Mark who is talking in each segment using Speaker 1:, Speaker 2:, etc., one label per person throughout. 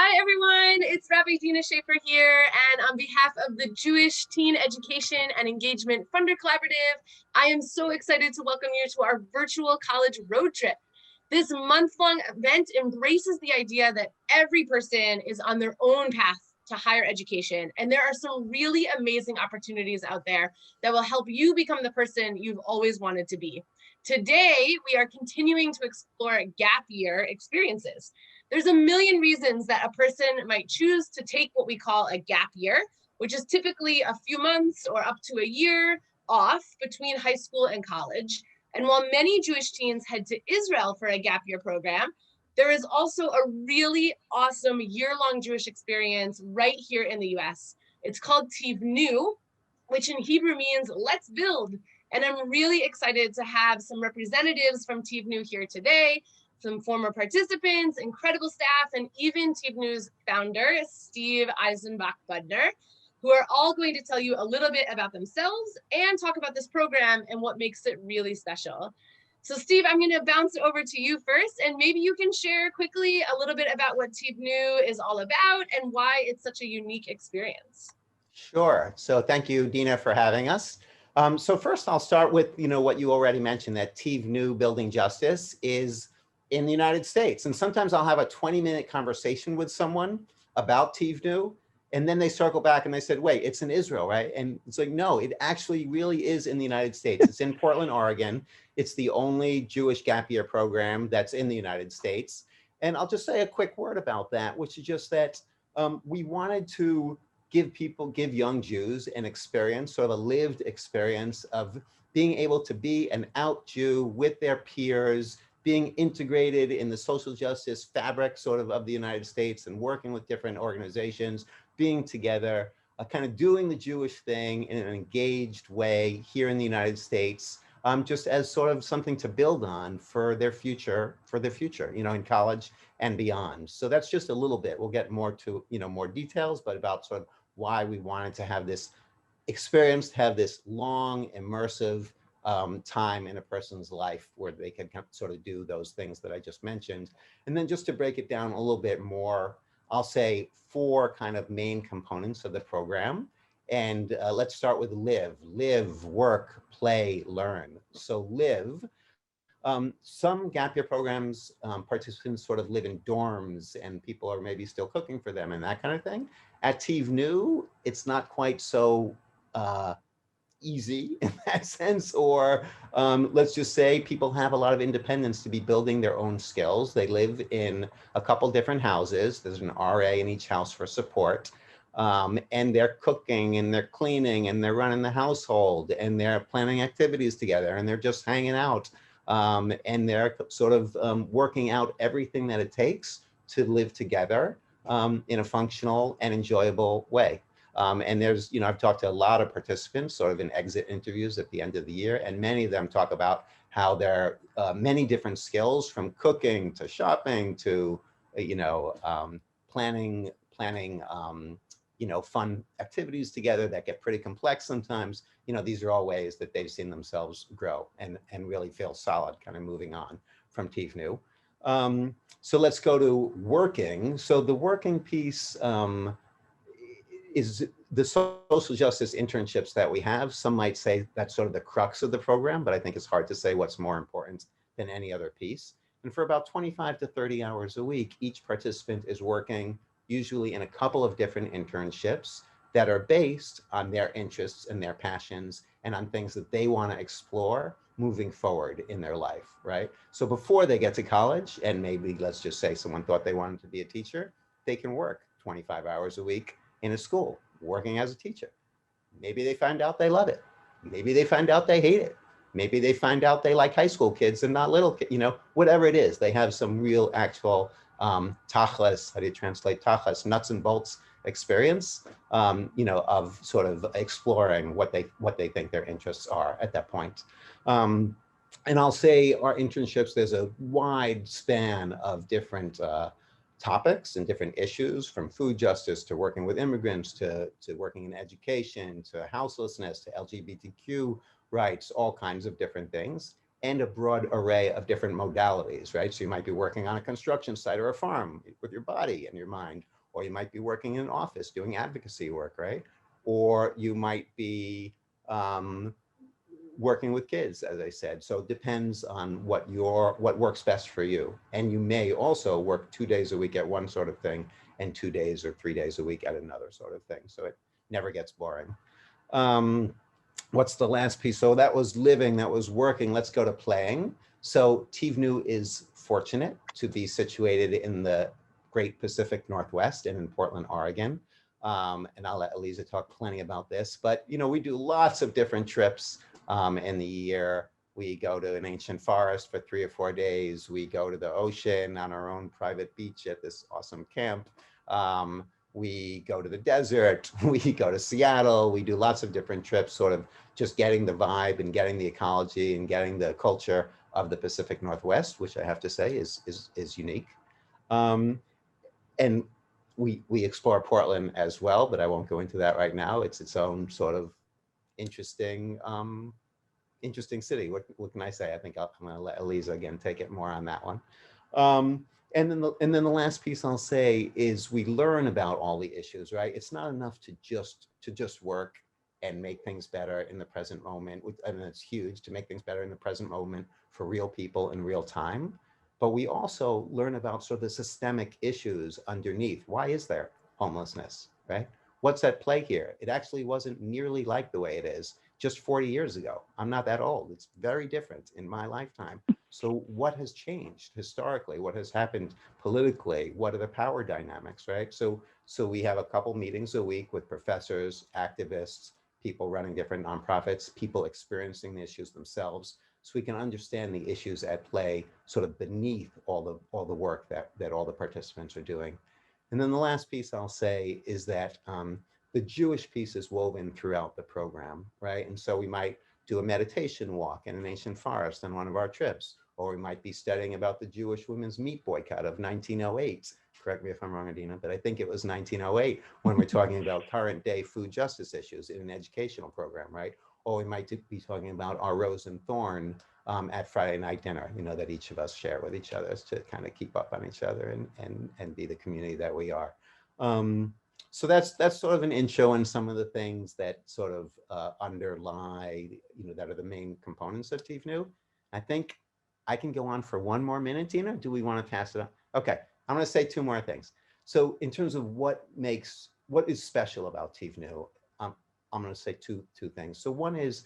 Speaker 1: Hi, everyone. It's Rabbi Dina Schaefer here. And on behalf of the Jewish Teen Education and Engagement Funder Collaborative, I am so excited to welcome you to our virtual college road trip. This month-long event embraces the idea that every person is on their own path to higher education. And there are some really amazing opportunities out there that will help you become the person you've always wanted to be. Today, we are continuing to explore gap year experiences. There's a million reasons that a person might choose to take what we call a gap year, which is typically a few months or up to a year off between high school and college. And while many Jewish teens head to Israel for a gap year program, there is also a really awesome year-long Jewish experience right here in the US. It's called Tivnu, which in Hebrew means let's build. And I'm really excited to have some representatives from Tivnu here today, some former participants, incredible staff, and even Tivnu's founder, Steve Eisenbach-Budner, who are all going to tell you a little bit about themselves and talk about this program and what makes it really special. So Steve, I'm going to bounce it over to you first, and maybe you can share quickly a little bit about what Tivnu is all about and why it's such a unique experience.
Speaker 2: Sure. So thank you, Dina, for having us. So first, I'll start with what you already mentioned, that Tivnu Building Justice is in the United States. And sometimes I'll have a 20-minute conversation with someone about Tivnu, and then they circle back and they said, wait, it's in Israel, right? And it's like, no, it actually really is in the United States. It's in Portland, Oregon. It's the only Jewish gap year program that's in the United States. And I'll just say a quick word about that, which is just that we wanted to give young Jews an experience, sort of a lived experience of being able to be an out Jew with their peers, being integrated in the social justice fabric sort of the United States and working with different organizations, being together, kind of doing the Jewish thing in an engaged way here in the United States, just as sort of something to build on for their future, in college and beyond. So that's just a little bit. We'll get more to, more details, but about sort of why we wanted to have this experience, have this long, immersive time in a person's life where they can sort of do those things that I just mentioned. And then just to break it down a little bit more, I'll say 4 kind of main components of the program. And let's start with live, work, play, learn. So live. Some gap year programs, participants sort of live in dorms and people are maybe still cooking for them and that kind of thing. At Tivnu, it's not quite so easy in that sense, or let's just say people have a lot of independence to be building their own skills. They live in a couple different houses. There's an RA in each house for support. And they're cooking and they're cleaning and they're running the household and they're planning activities together and they're just hanging out. And they're sort of working out everything that it takes to live together in a functional and enjoyable way. And there's, I've talked to a lot of participants sort of in exit interviews at the end of the year, and many of them talk about how there are many different skills, from cooking to shopping to, planning, fun activities together that get pretty complex sometimes. These are all ways that they've seen themselves grow and really feel solid kind of moving on from Tivnu. So let's go to working. So the working piece is the social justice internships that we have. Some might say that's sort of the crux of the program, but I think it's hard to say what's more important than any other piece. And for about 25 to 30 hours a week, each participant is working usually in a couple of different internships that are based on their interests and their passions and on things that they want to explore moving forward in their life, right? So before they get to college, and maybe let's just say someone thought they wanted to be a teacher, they can work 25 hours a week in a school working as a teacher. Maybe they find out they love it. Maybe they find out they hate it. Maybe they find out they like high school kids and not little kids, whatever it is. They have some real actual tachlis, how do you translate tachlis, nuts and bolts experience, of sort of exploring what they think their interests are at that point. And I'll say our internships, there's a wide span of different topics and different issues, from food justice to working with immigrants to working in education to houselessness to LGBTQ rights, all kinds of different things. and a broad array of different modalities, right? So you might be working on a construction site or a farm with your body and your mind, or you might be working in an office doing advocacy work, right? Or you might be working with kids, as I said. So it depends on what works best for you. And you may also work 2 days a week at one sort of thing and 2 days or 3 days a week at another sort of thing. So it never gets boring. What's the last piece? So that was living, that was working. Let's go to playing. So Tivnu is fortunate to be situated in the Great Pacific Northwest and in Portland, Oregon. And I'll let Eliza talk plenty about this, but we do lots of different trips in the year. We go to an ancient forest for 3 or 4 days. We go to the ocean on our own private beach at this awesome camp. We go to the desert, we go to Seattle, we do lots of different trips, sort of just getting the vibe and getting the ecology and getting the culture of the Pacific Northwest, which I have to say is unique. And we explore Portland as well, but I won't go into that right now. It's its own sort of interesting city. What can I say? I think I'm going to let Eliza again take it more on that one. And then the last piece I'll say is we learn about all the issues, right? It's not enough to just work and make things better in the present moment. I mean, it's huge to make things better in the present moment for real people in real time. But we also learn about sort of the systemic issues underneath. Why is there homelessness, right? What's at play here? It actually wasn't nearly like the way it is just 40 years ago. I'm not that old. It's very different in my lifetime. So what has changed historically? What has happened politically? What are the power dynamics, right? So we have a couple meetings a week with professors, activists, people running different nonprofits, people experiencing the issues themselves, so we can understand the issues at play sort of beneath all the work that all the participants are doing. And then the last piece I'll say is that the Jewish piece is woven throughout the program, right? And so we might do a meditation walk in an ancient forest on one of our trips, or we might be studying about the Jewish women's meat boycott of 1908. Correct me if I'm wrong, Adina, but I think it was 1908 when we're talking about current day food justice issues in an educational program, right? Or we might be talking about our rose and thorn at Friday night dinner, that each of us share with each other to kind of keep up on each other and be the community that we are. So that's sort of an intro in some of the things that sort of underlie, that are the main components of Tivnu. I think I can go on for one more minute, Tina. Do we want to pass it on? Okay, I'm going to say 2 more things. So in terms of what is special about Tivnu, I'm going to say two things. So one is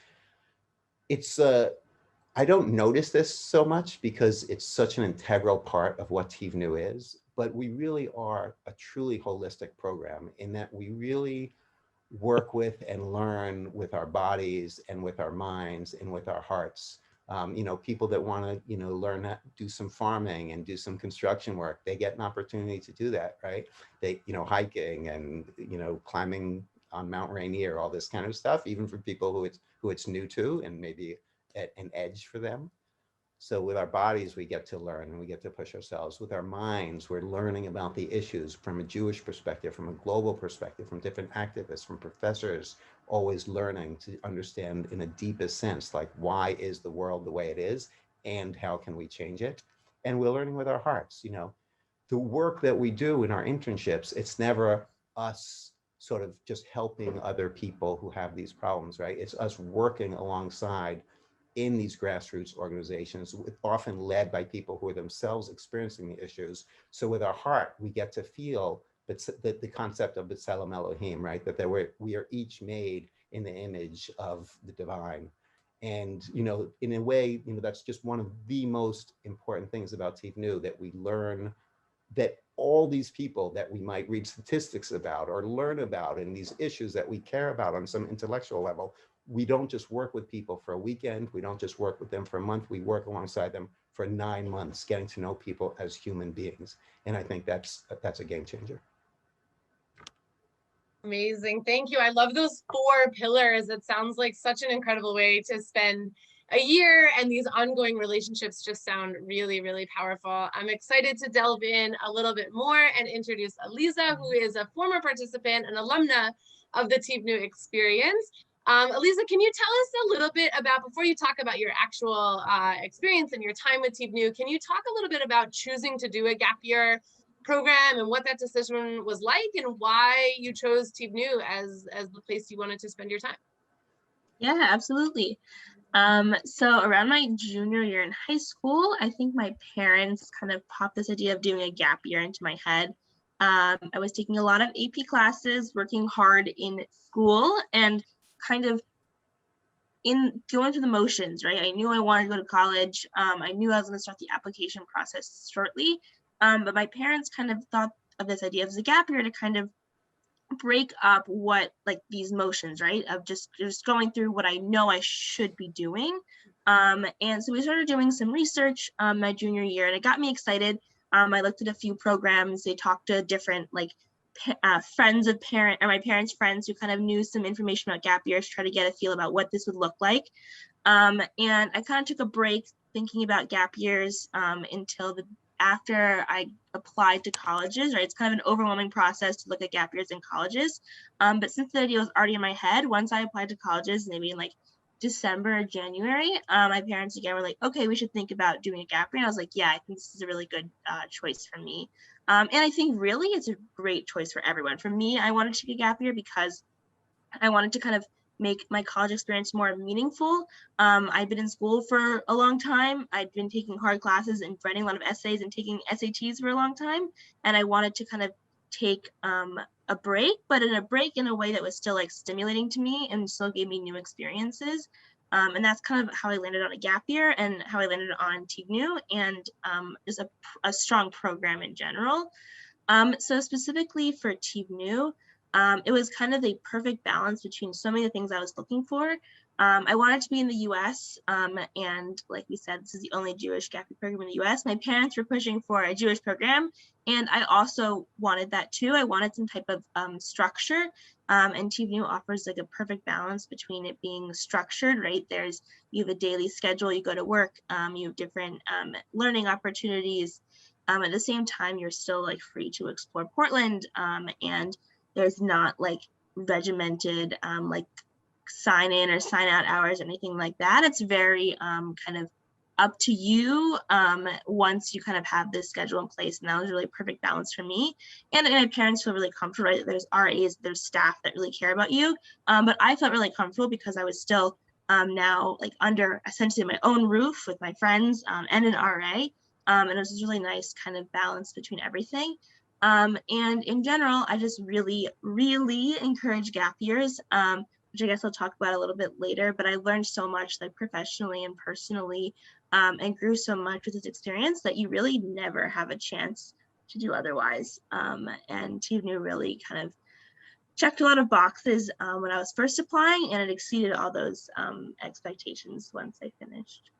Speaker 2: I don't notice this so much because it's such an integral part of what Tivnu is, but we really are a truly holistic program in that we really work with and learn with our bodies and with our minds and with our hearts. People that want to, learn how to do some farming and do some construction work, they get an opportunity to do that, right? They, hiking and, climbing on Mount Rainier, all this kind of stuff, even for people who it's new to and maybe at an edge for them. So with our bodies, we get to learn and we get to push ourselves. With our minds, we're learning about the issues from a Jewish perspective, from a global perspective, from different activists, from professors, always learning to understand in a deepest sense, like why is the world the way it is and how can we change it? And we're learning with our hearts, the work that we do in our internships, it's never us sort of just helping other people who have these problems, right? It's us working alongside in these grassroots organizations, often led by people who are themselves experiencing the issues. So with our heart, we get to feel that the concept of B'Tselem Elohim, right? That we are each made in the image of the divine. And, in a way, that's just one of the most important things about Tivnu, that we learn that all these people that we might read statistics about or learn about and these issues that we care about on some intellectual level, we don't just work with people for a weekend. We don't just work with them for a month. We work alongside them for 9 months, getting to know people as human beings. And I think that's a game changer.
Speaker 1: Amazing. Thank you. I love those 4 pillars. It sounds like such an incredible way to spend a year, and these ongoing relationships just sound really, really powerful. I'm excited to delve in a little bit more and introduce Eliza, who is a former participant and alumna of the Tivnu experience. Elisa, can you tell us a little bit about, before you talk about your actual experience and your time with Tivnu, can you talk a little bit about choosing to do a gap year program and what that decision was like and why you chose Tivnu as the place you wanted to spend your time?
Speaker 3: Yeah, absolutely. So around my junior year in high school, I think my parents kind of popped this idea of doing a gap year into my head. I was taking a lot of AP classes, working hard in school, and kind of in going through the motions, right? I knew I wanted to go to college. I knew I was going to start the application process shortly. But my parents kind of thought of this idea as a gap year to kind of break up what like these motions, right, of just going through what I know I should be doing. And so we started doing some research my junior year, and it got me excited. I looked at a few programs. They talked to different like friends of my parents' friends who kind of knew some information about gap years, try to get a feel about what this would look like. And I kind of took a break thinking about gap years until after I applied to colleges, right? It's kind of an overwhelming process to look at gap years in colleges. But since the idea was already in my head, once I applied to colleges, maybe in like December or January, my parents again were like, okay, we should think about doing a gap year. And I was like, yeah, I think this is a really good choice for me. And I think really it's a great choice for everyone. For me, I wanted to take a gap year because I wanted to kind of make my college experience more meaningful. I'd been in school for a long time. I'd been taking hard classes and writing a lot of essays and taking SATs for a long time. And I wanted to kind of take a break, but in a break in a way that was still like stimulating to me and still gave me new experiences. And that's kind of how I landed on a gap year and how I landed on Tivnu, and is a strong program in general. So specifically for Tivnu, it was kind of the perfect balance between so many of the things I was looking for. I wanted to be in the US, and like we said, this is the only Jewish gap year program in the US. My parents were pushing for a Jewish program, and I also wanted that too. I wanted some type of structure, and Tivnu offers like a perfect balance between it being structured, right? You have a daily schedule, you go to work, you have different learning opportunities. At the same time, you're still like free to explore Portland, and there's not like regimented like sign in or sign out hours or anything like that. It's very kind of up to you once you kind of have this schedule in place. And that was really a perfect balance for me. And my parents feel really comfortable, right? There's RAs, there's staff that really care about you. But I felt really comfortable because I was still now like under essentially my own roof with my friends and an RA. And it was this really nice kind of balance between everything. And in general, I just really, really encourage gap years, which I guess I'll talk about a little bit later, but I learned so much like professionally and personally, and grew so much with this experience that you really never have a chance to do otherwise. And Tivnu really kind of checked a lot of boxes when I was first applying, and it exceeded all those expectations once I finished.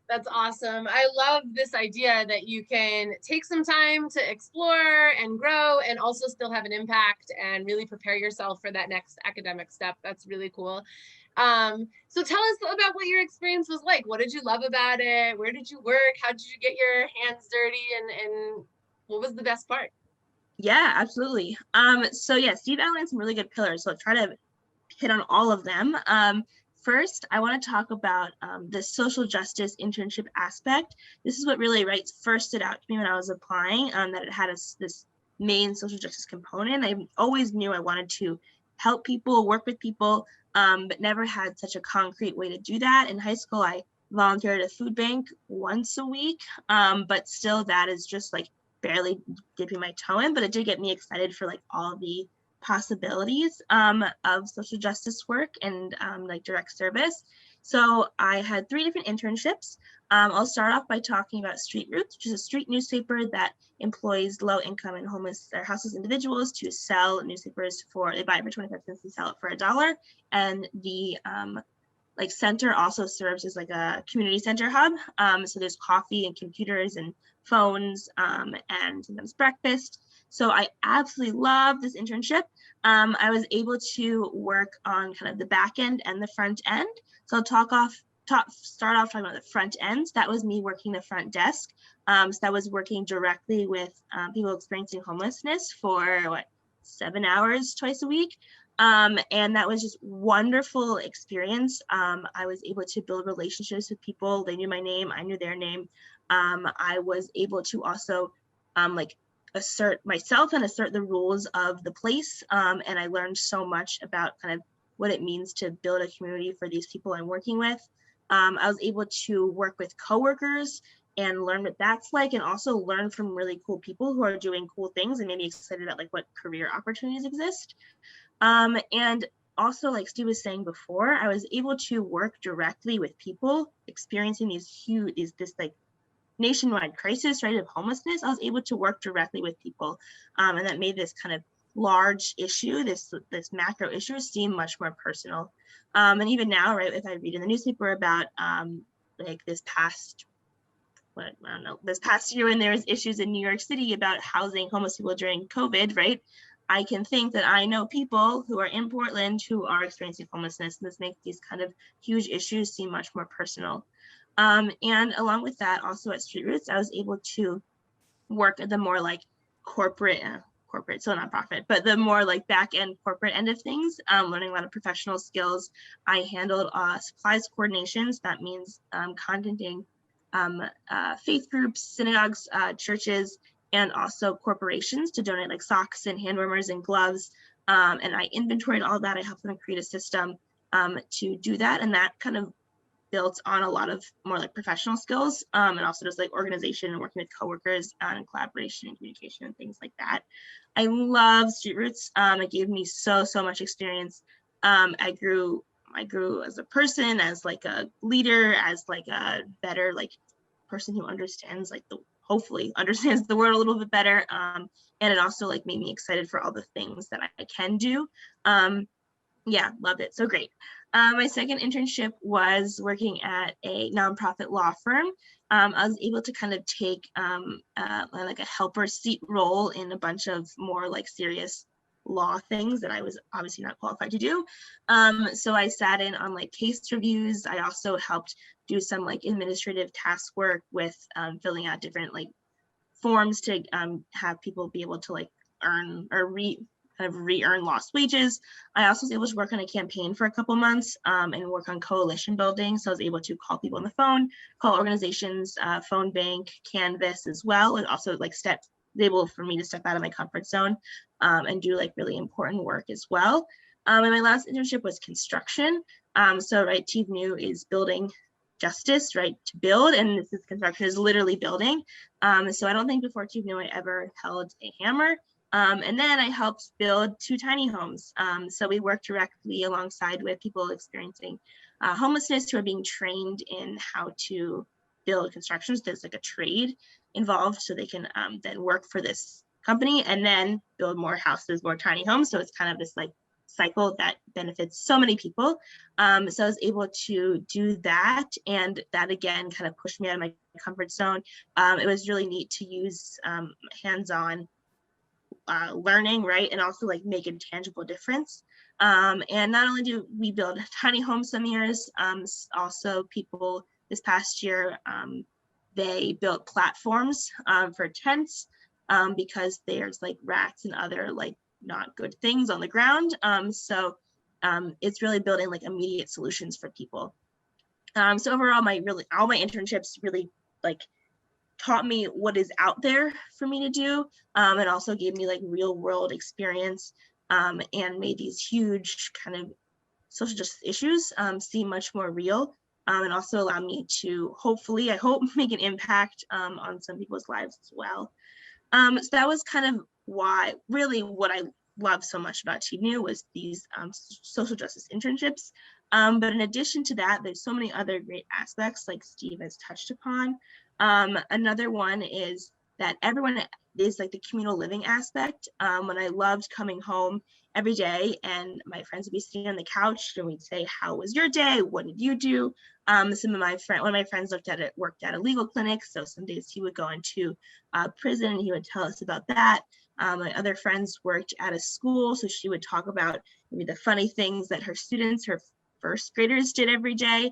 Speaker 1: That's awesome. I love this idea that you can take some time to explore and grow and also still have an impact and really prepare yourself for that next academic step. That's really cool. So tell us about what your experience was like. What did you love about it? Where did you work? How did you get your hands dirty? And what was the best part?
Speaker 3: Yeah, absolutely. So yeah, Steve outlined some really good pillars. So I'll try to hit on all of them. First, I want to talk about the social justice internship aspect. This is what really first stood out to me when I was applying, that it had this main social justice component. I always knew I wanted to help people, work with people, but never had such a concrete way to do that. In high school, I volunteered at a food bank once a week, but still that is just like barely dipping my toe in, but it did get me excited for like all the possibilities of social justice work and like direct service. So I had 3 different internships. I'll start off by talking about Street Roots, which is a street newspaper that employs low income and homeless or houseless individuals to sell newspapers they buy it for 25 cents and sell it for $1. And the like center also serves as like a community center hub. So there's coffee and computers and phones and sometimes breakfast. So I absolutely love this internship. I was able to work on kind of the back end and the front end. So I'll start off talking about the front end. That was me working the front desk. So that was working directly with people experiencing homelessness for 7 hours twice a week. And that was just wonderful experience. I was able to build relationships with people. They knew my name, I knew their name. I was able to also like assert myself and assert the rules of the place. And I learned so much about kind of what it means to build a community for these people I'm working with. I was able to work with coworkers and learn what that's like, and also learn from really cool people who are doing cool things and maybe excited about like what career opportunities exist. And also, like Steve was saying before, I was able to work directly with people experiencing this like nationwide crisis, right, of homelessness. I was able to work directly with people, and that made this kind of large issue, this macro issue, seem much more personal. And even now, right, if I read in the newspaper about like this past year when there was issues in New York City about housing homeless people during COVID, right? I can think that I know people who are in Portland who are experiencing homelessness, and this makes these kind of huge issues seem much more personal. And along with that, also at Street Roots, I was able to work at the more like corporate, so nonprofit, but the more like back end corporate end of things, learning a lot of professional skills. I handled supplies coordinations. That means contacting faith groups, synagogues, churches, and also corporations to donate like socks and hand warmers and gloves. And I inventoried all that. I helped them create a system to do that. And that kind of built on a lot of more like professional skills, and also just like organization and working with coworkers and collaboration and communication and things like that. I love Street Roots. It gave me so much experience. I grew as a person, as like a leader, as like a better like person who understands like hopefully understands the world a little bit better. And it also like made me excited for all the things that I can do. Yeah, loved it. So great. My second internship was working at a nonprofit law firm. I was able to kind of take like a helper seat role in a bunch of more like serious law things that I was obviously not qualified to do. So I sat in on like case reviews. I also helped do some like administrative task work with filling out different like forms to have people be able to like earn or re-earn lost wages. I also was able to work on a campaign for a couple months and work on coalition building. So I was able to call people on the phone, call organizations, phone bank, canvas as well. And also like able for me to step out of my comfort zone and do like really important work as well. And my last internship was construction. So right, Tivnu is building justice, right, to build, and this is construction is literally building. So I don't think before Tivnu I ever held a hammer. And then I helped build 2 tiny homes. So we worked directly alongside with people experiencing homelessness who are being trained in how to build constructions. There's like a trade involved, so they can then work for this company and then build more houses, more tiny homes. So it's kind of this like cycle that benefits so many people. So I was able to do that, and that again kind of pushed me out of my comfort zone. It was really neat to use hands-on learning, right, and also like make a tangible difference. And not only do we build tiny homes some years, also people this past year, they built platforms for tents because there's like rats and other like not good things on the ground. So it's really building like immediate solutions for people. So overall, all my internships really like taught me what is out there for me to do, and also gave me like real world experience, and made these huge kind of social justice issues seem much more real, and also allow me to hopefully, I hope, make an impact on some people's lives as well. So that was kind of why, really what I love so much about Tivnu was these social justice internships. But in addition to that, there's so many other great aspects like Steve has touched upon. Another one is that everyone is like the communal living aspect. When I loved coming home every day and my friends would be sitting on the couch and we'd say, how was your day? What did you do? One of my friends worked at a legal clinic. So some days he would go into prison and he would tell us about that. My other friends worked at a school. So she would talk about maybe the funny things that her students, her first graders did every day.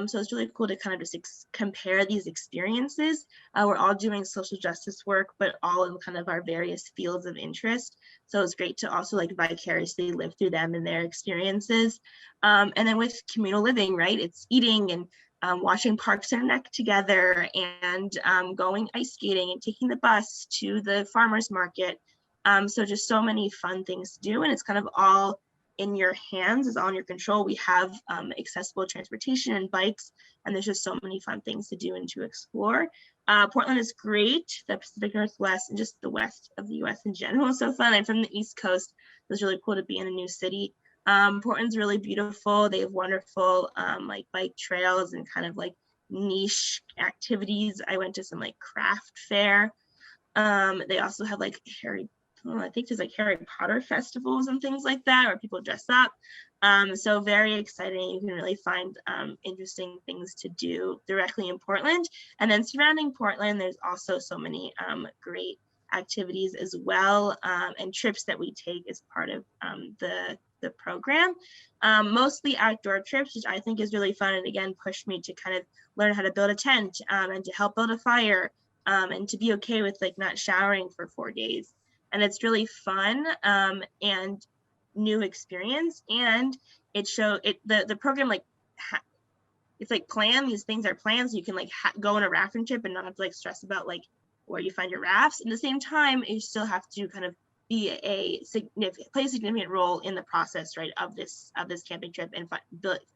Speaker 3: So it's really cool to kind of just compare these experiences. We're all doing social justice work, but all in kind of our various fields of interest. So it's great to also like vicariously live through them and their experiences. And then with communal living, right? It's eating and watching Parks and Rec together, and going ice skating and taking the bus to the farmer's market. So just so many fun things to do, and it's kind of all in your hands, it's all in your control. We have accessible transportation and bikes, and there's just so many fun things to do and to explore. Portland is great. The Pacific Northwest and just the west of the US in general is so fun. I'm from the East Coast. It was really cool to be in a new city. Portland's really beautiful. They have wonderful like bike trails and kind of like niche activities. I went to some like craft fair. They also have like I think there's like Harry Potter festivals and things like that where people dress up. So very exciting. You can really find interesting things to do directly in Portland. And then surrounding Portland, there's also so many great activities as well, and trips that we take as part of the program. Mostly outdoor trips, which I think is really fun, and again pushed me to kind of learn how to build a tent and to help build a fire, and to be okay with like not showering for 4 days. And it's really fun and new experience, and the program like it's like planned. These things are planned, so you can like go on a rafting trip and not have to like stress about like where you find your rafts. At the same time, you still have to kind of play a significant role in the process, right, of this camping trip, and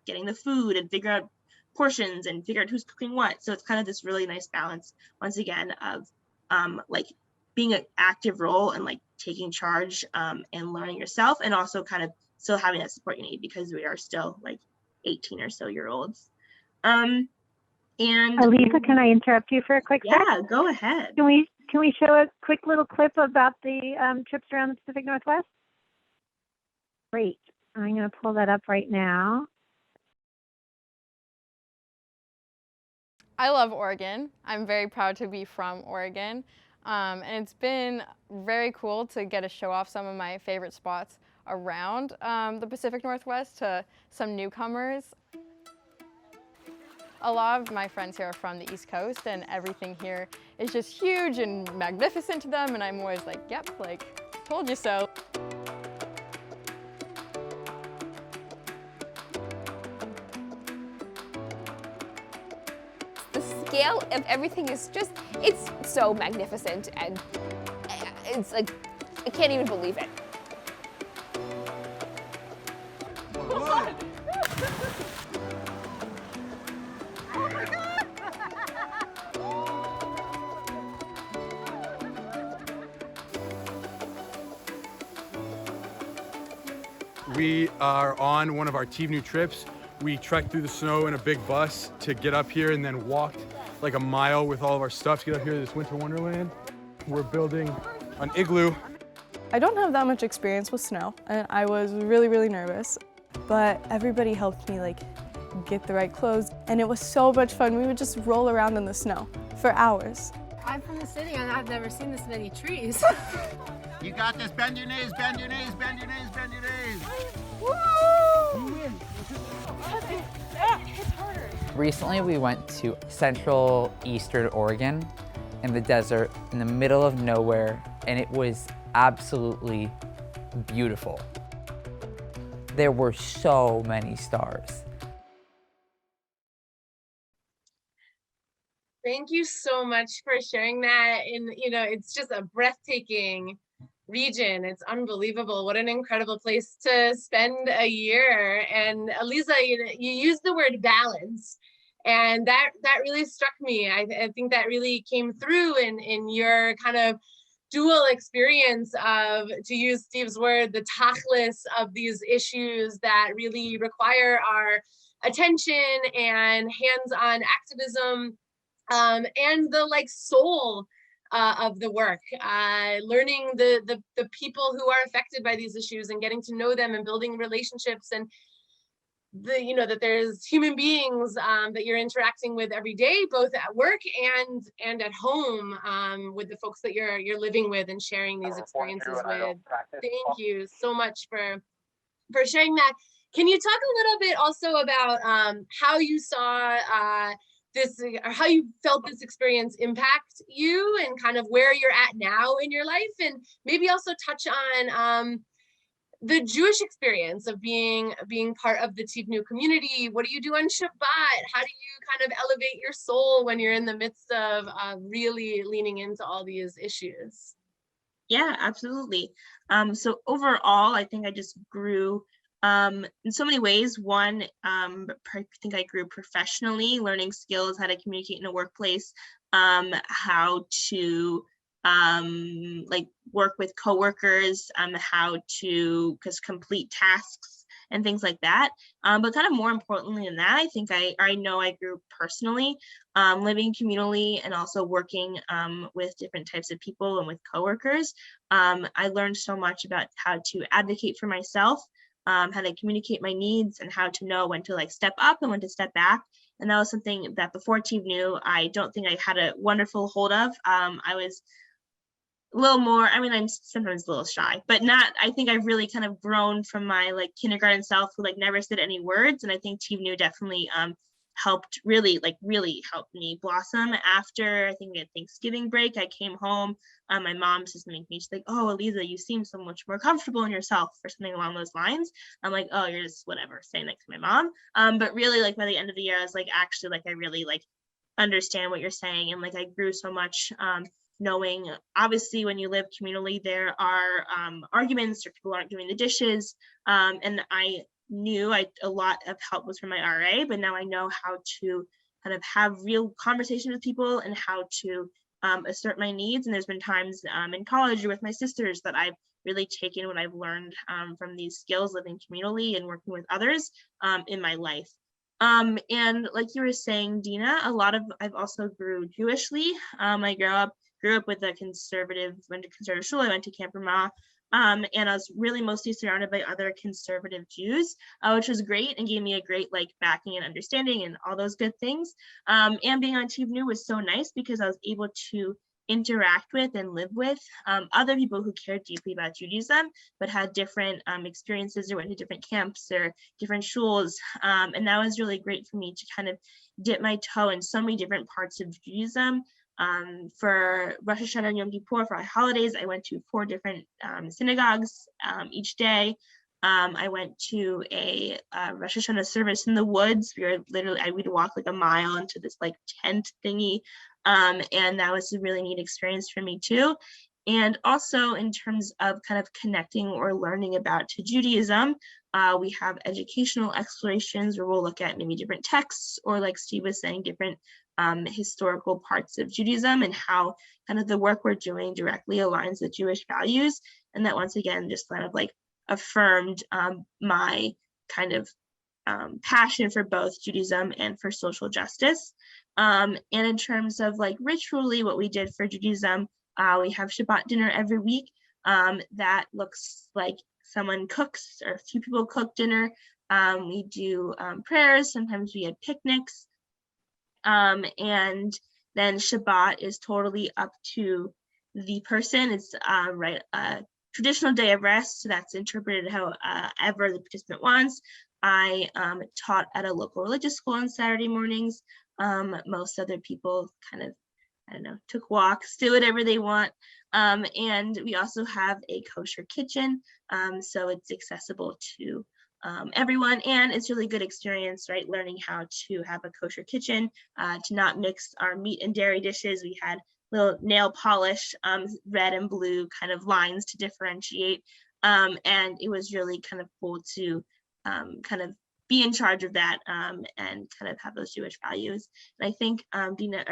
Speaker 3: getting the food and figure out portions and figure out who's cooking what. So it's kind of this really nice balance once again of like being an active role and like taking charge and learning yourself, and also kind of still having that support you need because we are still like 18 or so year olds. And
Speaker 4: Elisa, can I interrupt you for a quick
Speaker 3: yeah,
Speaker 4: second?
Speaker 3: go ahead.
Speaker 4: Can we show a quick little clip about the trips around the Pacific Northwest? Great. I'm going to pull that up right now.
Speaker 5: I love Oregon. I'm very proud to be from Oregon. And it's been very cool to get to show off some of my favorite spots around the Pacific Northwest to some newcomers. A lot of my friends here are from the East Coast, and everything here is just huge and magnificent to them, and I'm always like, yep, like, told you so.
Speaker 6: The scale of everything is just, it's so magnificent, and it's like, I can't even believe it.
Speaker 7: We are on one of our Tivnu trips. We trekked through the snow in a big bus to get up here, and then walked like a mile with all of our stuff to get up here to this winter wonderland. We're building an igloo.
Speaker 8: I don't have that much experience with snow, and I was really, really nervous, but everybody helped me like get the right clothes, and it was so much fun. We would just roll around in the snow for hours.
Speaker 9: I'm from the city, and I've never seen this many trees.
Speaker 2: You got this. Bend your knees, bend your knees, bend your knees, bend your knees.
Speaker 9: Woo! It's harder.
Speaker 10: Recently, we went to central eastern Oregon in the desert in the middle of nowhere, and it was absolutely beautiful. There were so many stars.
Speaker 1: Thank you so much for sharing that. And, it's just a breathtaking region. It's unbelievable. What an incredible place to spend a year. And Elisa, you used the word balance, and that really struck me. I think that really came through in your kind of dual experience of, to use Steve's word, the tachlis of these issues that really require our attention and hands-on activism, and the soul of the work, learning the people who are affected by these issues and getting to know them and building relationships, and that there's human beings that you're interacting with every day, both at work and at home, with the folks that you're living with and sharing these experiences with. Thank you so much for sharing that. Can you talk a little bit also about how you saw this, or how you felt this experience impact you, and kind of where you're at now in your life, and maybe also touch on the Jewish experience of being part of the Tivnu community? What do you do on Shabbat? How do you kind of elevate your soul when you're in the midst of really leaning into all these issues?
Speaker 3: Yeah, absolutely. So overall, I think I just grew in so many ways. One, I think I grew professionally, learning skills, how to communicate in a workplace, how to like work with coworkers, how to complete tasks and things like that. But kind of more importantly than that, I think I know I grew personally, living communally and also working with different types of people and with coworkers. I learned so much about how to advocate for myself, how to communicate my needs, and how to know when to like step up and when to step back. And that was something that before Tivnu, I don't think I had a wonderful hold of. I was a little more, I mean, I'm sometimes a little shy, but not, I think I've really kind of grown from my like kindergarten self who like never said any words. And I think Tivnu definitely helped really helped me blossom. After I think at Thanksgiving break, I came home. My mom just made me, she's like, "Oh, Eliza, you seem so much more comfortable in yourself," or something along those lines. I'm like, "Oh, you're just whatever," saying that to my mom. But really, like by the end of the year, I was like, actually, like I really like understand what you're saying, and like I grew so much. Knowing obviously when you live communally, there are arguments or people aren't doing the dishes, and I knew a lot of help was from my RA, but now I know how to kind of have real conversation with people and how to assert my needs. And there's been times in college or with my sisters that I've really taken what I've learned from these skills living communally and working with others in my life. And like you were saying, Dina, I've also grew Jewishly. I grew up with went to conservative school. I went to Camp Ramah, and I was really mostly surrounded by other conservative Jews, which was great and gave me a great like backing and understanding and all those good things. And being on Tivnu was so nice because I was able to interact with and live with other people who cared deeply about Judaism, but had different experiences or went to different camps or different shuls. And that was really great for me to kind of dip my toe in so many different parts of Judaism. For Rosh Hashanah and Yom Kippur, for our holidays, I went to 4 different synagogues each day. I went to a Rosh Hashanah service in the woods. We'd walk like a mile into this like tent thingy. And that was a really neat experience for me too. And also in terms of kind of connecting or learning about Judaism, we have educational explorations where we'll look at maybe different texts, or like Steve was saying, different historical parts of Judaism and how kind of the work we're doing directly aligns with Jewish values. And that once again just kind of like affirmed my kind of passion for both Judaism and for social justice. And in terms of like ritually what we did for Judaism, we have Shabbat dinner every week. That looks like someone cooks or a few people cook dinner. We do prayers, sometimes we had picnics. And then Shabbat is totally up to the person. It's a traditional day of rest, so that's interpreted however the participant wants. I taught at a local religious school on Saturday mornings. Most other people kind of, I don't know, took walks, do whatever they want. And we also have a kosher kitchen, so it's accessible to everyone, and it's really good experience, right? Learning how to have a kosher kitchen, to not mix our meat and dairy dishes. We had little nail polish, red and blue kind of lines to differentiate. And it was really kind of cool to kind of be in charge of that and kind of have those Jewish values. And I think Dina,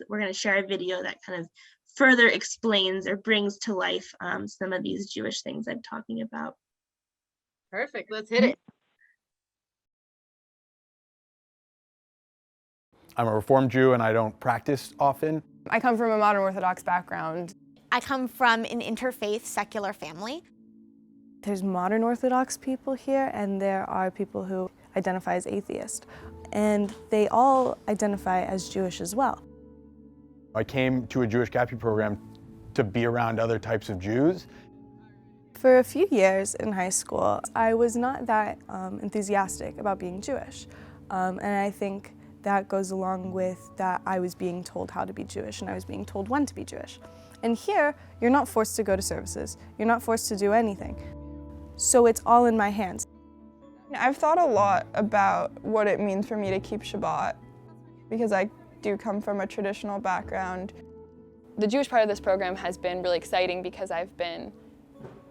Speaker 3: we're going to share a video that kind of further explains or brings to life some of these Jewish things I'm talking about.
Speaker 1: Perfect, let's hit it.
Speaker 7: I'm a Reformed Jew and I don't practice often.
Speaker 5: I come from a modern Orthodox background.
Speaker 11: I come from an interfaith secular family.
Speaker 8: There's modern Orthodox people here, and there are people who identify as atheist, and they all identify as Jewish as well.
Speaker 7: I came to a Jewish gap year program to be around other types of Jews.
Speaker 8: For a few years in high school, I was not that enthusiastic about being Jewish. And I think that goes along with that I was being told how to be Jewish and I was being told when to be Jewish. And here, you're not forced to go to services. You're not forced to do anything. So it's all in my hands.
Speaker 12: I've thought a lot about what it means for me to keep Shabbat because I do come from a traditional background.
Speaker 13: The Jewish part of this program has been really exciting because I've been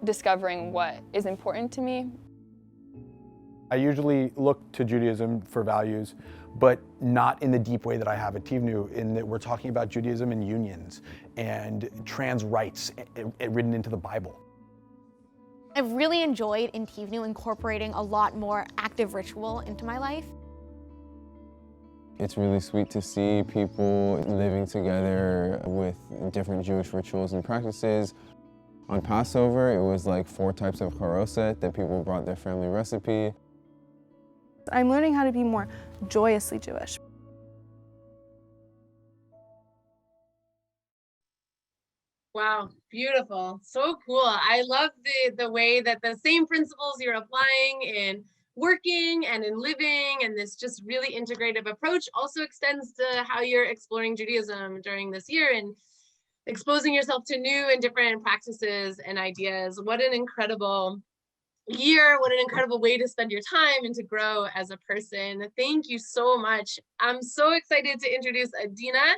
Speaker 13: discovering what is important to me.
Speaker 14: I usually look to Judaism for values, but not in the deep way that I have at Tivnu, in that we're talking about Judaism and unions and trans rights written into the Bible.
Speaker 11: I've really enjoyed in Tivnu incorporating a lot more active ritual into my life.
Speaker 15: It's really sweet to see people living together with different Jewish rituals and practices. On Passover, it was like 4 types of charoset that people brought their family recipe.
Speaker 8: I'm learning how to be more joyously Jewish.
Speaker 1: Wow, beautiful. So cool. I love the way that the same principles you're applying in working and in living, and this just really integrative approach also extends to how you're exploring Judaism during this year and exposing yourself to new and different practices and ideas. What an incredible year. What an incredible way to spend your time and to grow as a person. Thank you so much. I'm so excited to introduce Adina,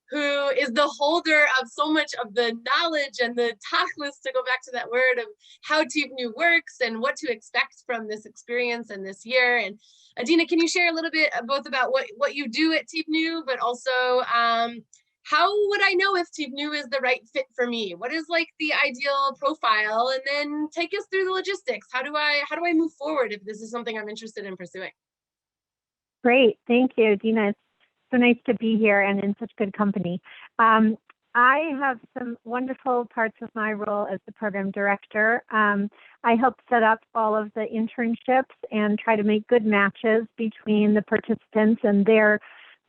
Speaker 1: who is the holder of so much of the knowledge and the tachlis, to go back to that word, of how Tivnu works and what to expect from this experience and this year. And Adina, can you share a little bit both about what you do at Tivnu, but also how would I know if Tivnu is the right fit for me? What is like the ideal profile? And then take us through the logistics. How do I move forward if this is something I'm interested in pursuing?
Speaker 4: Great, thank you, Dina. It's so nice to be here and in such good company. I have some wonderful parts of my role as the program director. I help set up all of the internships and try to make good matches between the participants and their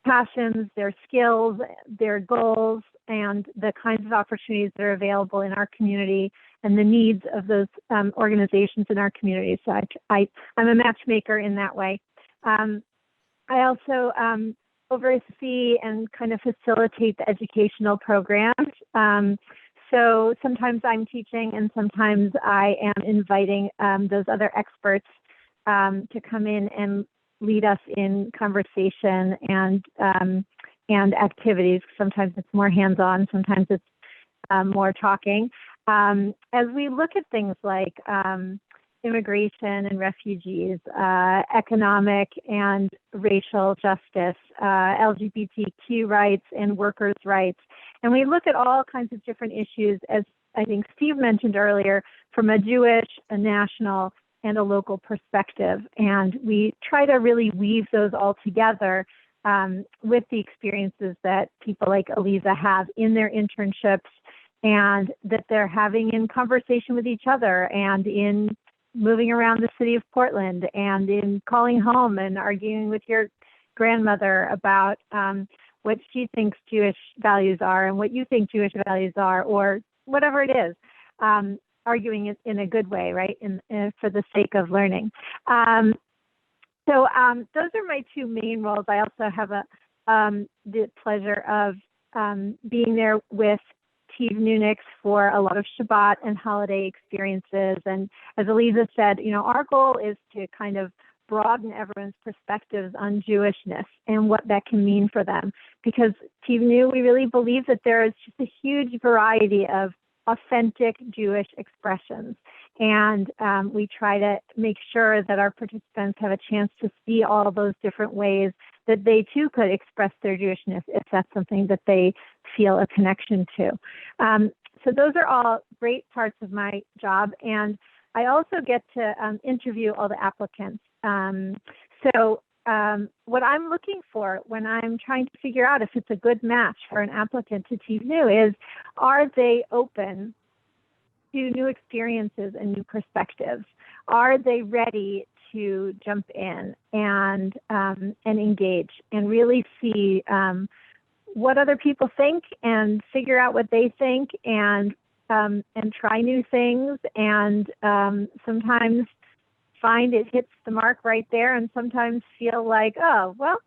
Speaker 4: passions, their skills, their goals, and the kinds of opportunities that are available in our community and the needs of those organizations in our community. So I'm a matchmaker in that way. I also oversee and kind of facilitate the educational programs. So sometimes I'm teaching and sometimes I am inviting those other experts to come in and lead us in conversation and activities. Sometimes it's more hands-on, sometimes it's more talking. As we look at things like immigration and refugees, economic and racial justice, LGBTQ rights and workers' rights, and we look at all kinds of different issues, as I think Steve mentioned earlier, from a Jewish, a national, and a local perspective. And we try to really weave those all together with the experiences that people like Eliza have in their internships and that they're having in conversation with each other and in moving around the city of Portland and in calling home and arguing with your grandmother about what she thinks Jewish values are and what you think Jewish values are, or whatever it is. Arguing it in a good way, right? For the sake of learning. So those are my 2 main roles. I also have the pleasure of being there with Tivnuniks for a lot of Shabbat and holiday experiences. And as Eliza said, our goal is to kind of broaden everyone's perspectives on Jewishness and what that can mean for them. Because Tivnu, we really believe that there is just a huge variety of authentic Jewish expressions. And we try to make sure that our participants have a chance to see all those different ways that they too could express their Jewishness if that's something that they feel a connection to. So those are all great parts of my job. And I also get to interview all the applicants. What I'm looking for when I'm trying to figure out if it's a good match for an applicant to Tivnu is, are they open to new experiences and new perspectives? Are they ready to jump in and engage and really see what other people think and figure out what they think and and try new things, and sometimes find it hits the mark right there, and sometimes feel like, oh, well,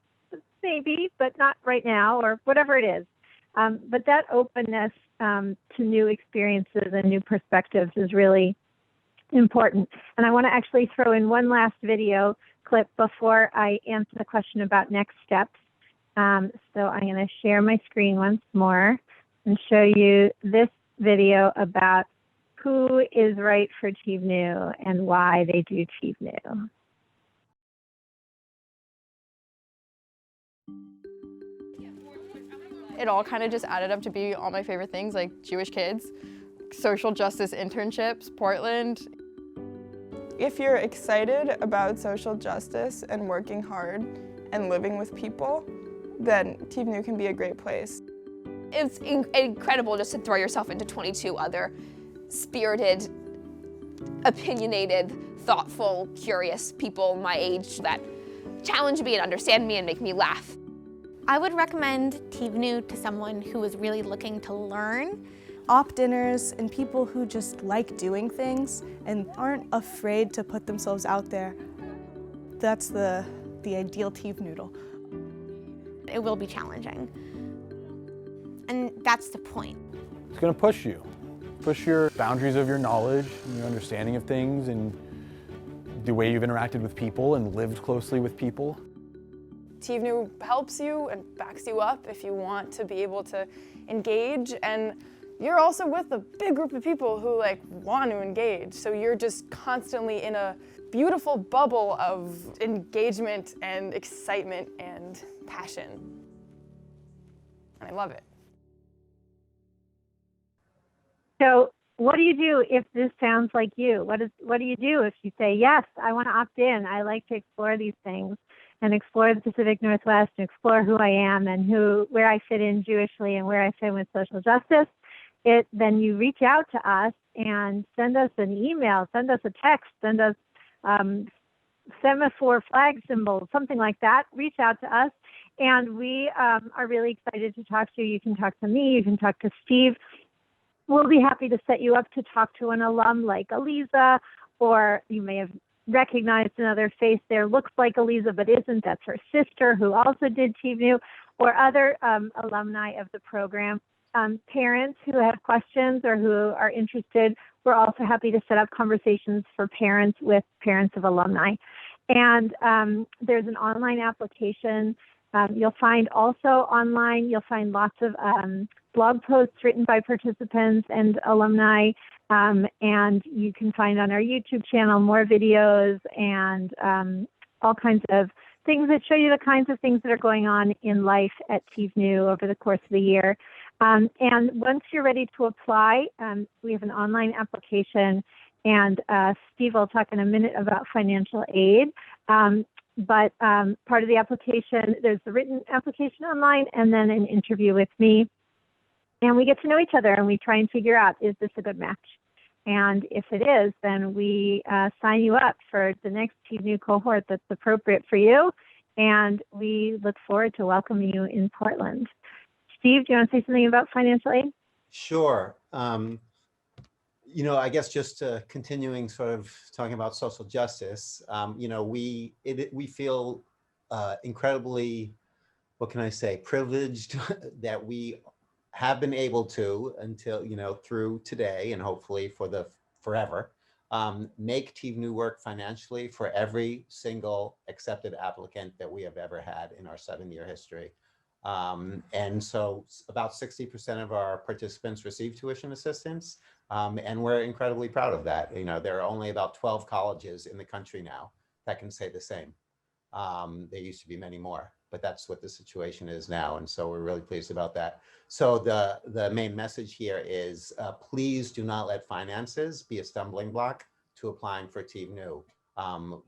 Speaker 4: maybe, but not right now, or whatever it is. But that openness to new experiences and new perspectives is really important. And I want to actually throw in one last video clip before I answer the question about next steps. So I'm going to share my screen once more and show you this video about who is right for Tivnu and why they do Tivnu.
Speaker 5: It all kind of just added up to be all my favorite things, like Jewish kids, social justice internships, Portland.
Speaker 12: If you're excited about social justice and working hard and living with people, then Tivnu can be a great place.
Speaker 6: It's incredible just to throw yourself into 22 other spirited, opinionated, thoughtful, curious people my age that challenge me and understand me and make me laugh.
Speaker 11: I would recommend Tivnu to someone who is really looking to learn.
Speaker 8: Op dinners and people who just like doing things and aren't afraid to put themselves out there. That's the ideal Tivnoodle.
Speaker 11: It will be challenging. And that's the point.
Speaker 14: It's going to push you. Push your boundaries of your knowledge and your understanding of things and the way you've interacted with people and lived closely with people.
Speaker 12: Tivnu helps you and backs you up if you want to be able to engage, and you're also with a big group of people who want to engage, so you're just constantly in a beautiful bubble of engagement and excitement and passion. And I love it.
Speaker 4: So what do you do if this sounds like you? What do you do if you say, yes, I want to opt in, I like to explore these things and explore the Pacific Northwest and explore who I am and where I fit in Jewishly and where I fit in with social justice? Then you reach out to us and send us an email, send us a text, send us semaphore flag symbols, something like that. Reach out to us, and we are really excited to talk to you. You can talk to me, you can talk to Steve. We'll be happy to set you up to talk to an alum like Aliza, or you may have recognized another face there, looks like Aliza but isn't. That's her sister who also did Tivnu, or other alumni of the program. Parents who have questions or who are interested, we're also happy to set up conversations for parents with parents of alumni. And there's an online application. You'll find also online, you'll find lots of blog posts written by participants and alumni. And you can find on our YouTube channel more videos and all kinds of things that show you the kinds of things that are going on in life at Tivnu over the course of the year. And once you're ready to apply, we have an online application, and Steve will talk in a minute about financial aid. But part of the application, there's the written application online and then an interview with me. And we get to know each other and we try and figure out, is this a good match? And if it is, then we sign you up for the next Tivnu cohort that's appropriate for you. And we look forward to welcoming you in Portland. Steve, do you want to say something about financial aid?
Speaker 2: Sure. I guess just continuing sort of talking about social justice, we feel incredibly, what can I say, privileged that we have been able to, until, through today and hopefully for forever, make Tivnu work financially for every single accepted applicant that we have ever had in our 7-year history. And so about 60% of our participants receive tuition assistance, and we're incredibly proud of that. There are only about 12 colleges in the country now that can say the same. There used to be many more, but that's what the situation is now. And so we're really pleased about that. So the main message here is please do not let finances be a stumbling block to applying for Tivnu.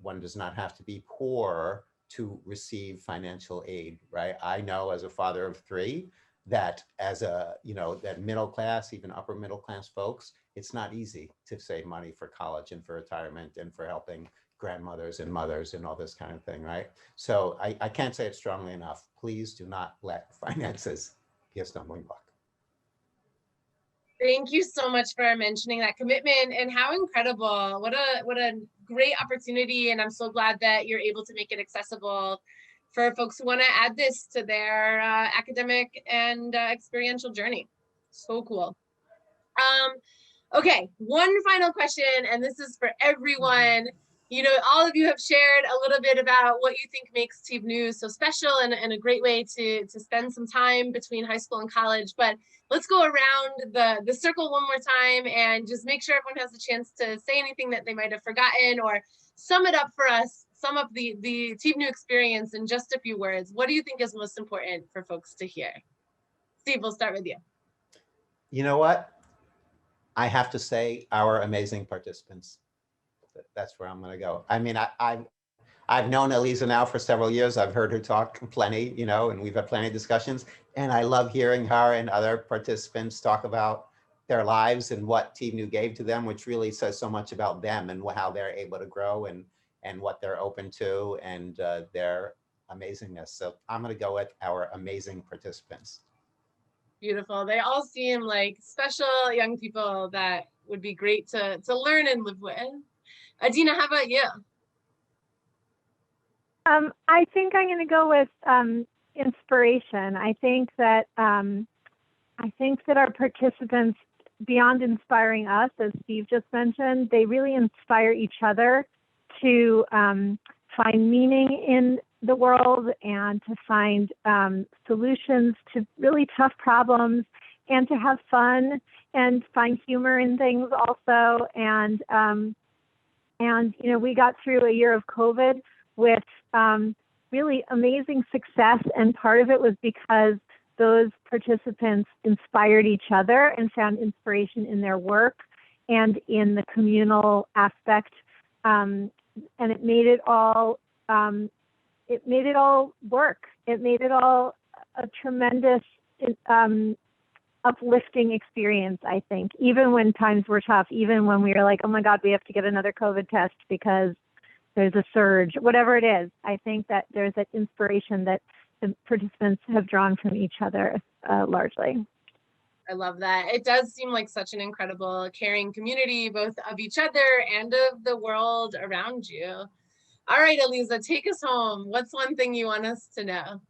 Speaker 2: One does not have to be poor to receive financial aid, right? I know as a father of 3 that as that middle class, even upper middle class folks, it's not easy to save money for college and for retirement and for helping grandmothers and mothers and all this kind of thing, right? So I can't say it strongly enough. Please do not let finances be a stumbling block.
Speaker 1: Thank you so much for mentioning that commitment and how incredible. What a great opportunity. And I'm so glad that you're able to make it accessible for folks who want to add this to their academic and experiential journey. So cool. Okay, one final question, and this is for everyone. You know, all of you have shared a little bit about what you think makes Tivnu so special and a great way to spend some time between high school and college. But let's go around the circle one more time and just make sure everyone has a chance to say anything that they might have forgotten or sum it up for us, sum up the Tivnu experience in just a few words. What do you think is most important for folks to hear? Steve, we'll start with you.
Speaker 2: You know what? I have to say our amazing participants. That's where I'm going to go. I mean, I've known Eliza now for several years. I've heard her talk plenty, you know, and we've had plenty of discussions. And I love hearing her and other participants talk about their lives and what Tivnu gave to them, which really says so much about them and how they're able to grow and what they're open to and their amazingness. So I'm going to go with our amazing participants.
Speaker 1: Beautiful. They all seem like special young people that would be great to learn and live with. Adina, how about you?
Speaker 4: I think I'm going to go with inspiration. I think that our participants, beyond inspiring us, as Steve just mentioned, they really inspire each other to find meaning in the world and to find solutions to really tough problems and to have fun and find humor in things also. And you know, we got through a year of COVID with really amazing success, and part of it was because those participants inspired each other and found inspiration in their work and in the communal aspect, and it made it all work. It made it all a tremendous uplifting experience, I think, even when times were tough, even when we were like, oh my God, we have to get another COVID test because there's a surge, whatever it is. I think that there's that inspiration that the participants have drawn from each other largely.
Speaker 1: I love that. It does seem like such an incredible, caring community, both of each other and of the world around you. All right, Eliza, take us home. What's one thing you want us to know?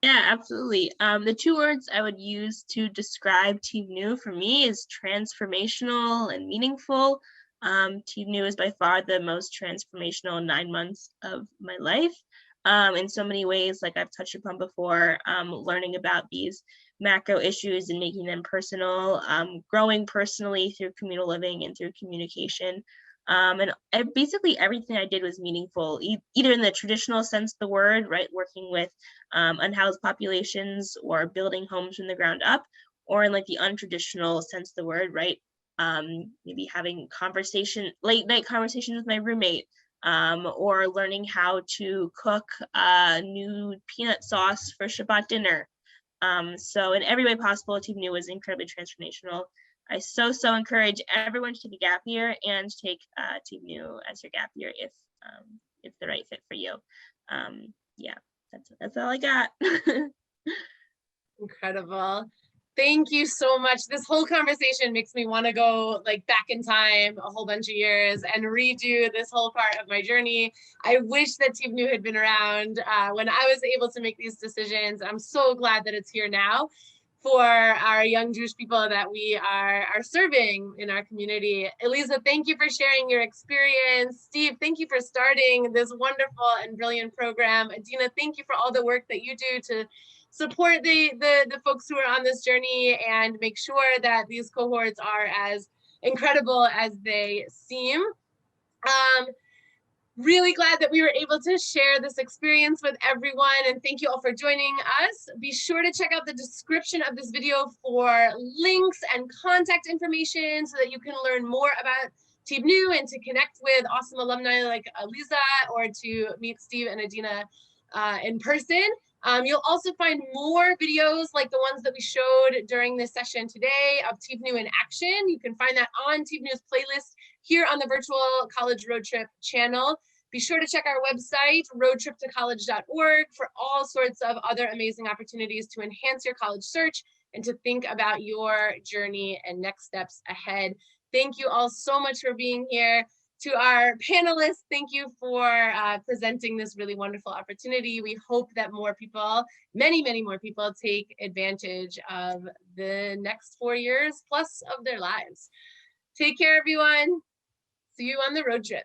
Speaker 3: Yeah, absolutely. The two words I would use to describe Tivnu for me is transformational and meaningful. Tivnu is by far the most transformational 9 months of my life. In so many ways, like I've touched upon before, learning about these macro issues and making them personal, growing personally through communal living and through communication. And basically everything I did was meaningful, either in the traditional sense of the word, right, working with unhoused populations or building homes from the ground up, or in like the untraditional sense of the word, right, maybe having late night conversations with my roommate, or learning how to cook new peanut sauce for Shabbat dinner. So in every way possible, Tivnu was incredibly transformational. I so encourage everyone to take a gap year and take Tivnu as your gap year if it's the right fit for you. Yeah, that's all I got.
Speaker 1: Incredible. Thank you so much. This whole conversation makes me want to go like back in time a whole bunch of years and redo this whole part of my journey. I wish that Tivnu had been around when I was able to make these decisions. I'm so glad that it's here now for our young Jewish people that we are serving in our community. Eliza, thank you for sharing your experience. Steve, thank you for starting this wonderful and brilliant program. Adina, thank you for all the work that you do to support the folks who are on this journey and make sure that these cohorts are as incredible as they seem. Really glad that we were able to share this experience with everyone, and thank you all for joining us. Be sure to check out the description of this video for links and contact information so that you can learn more about Tivnu and to connect with awesome alumni like Eliza or to meet Steve and Adina in person. You'll also find more videos like the ones that we showed during this session today of Tivnu in action. You can find that on Tivnu's playlist here on the Virtual College Road Trip channel. Be sure to check our website, roadtriptocollege.org, for all sorts of other amazing opportunities to enhance your college search and to think about your journey and next steps ahead. Thank you all so much for being here. To our panelists, thank you for presenting this really wonderful opportunity. We hope that more people, many, many more people, take advantage of the next 4 years plus of their lives. Take care, everyone. See you on the road trip.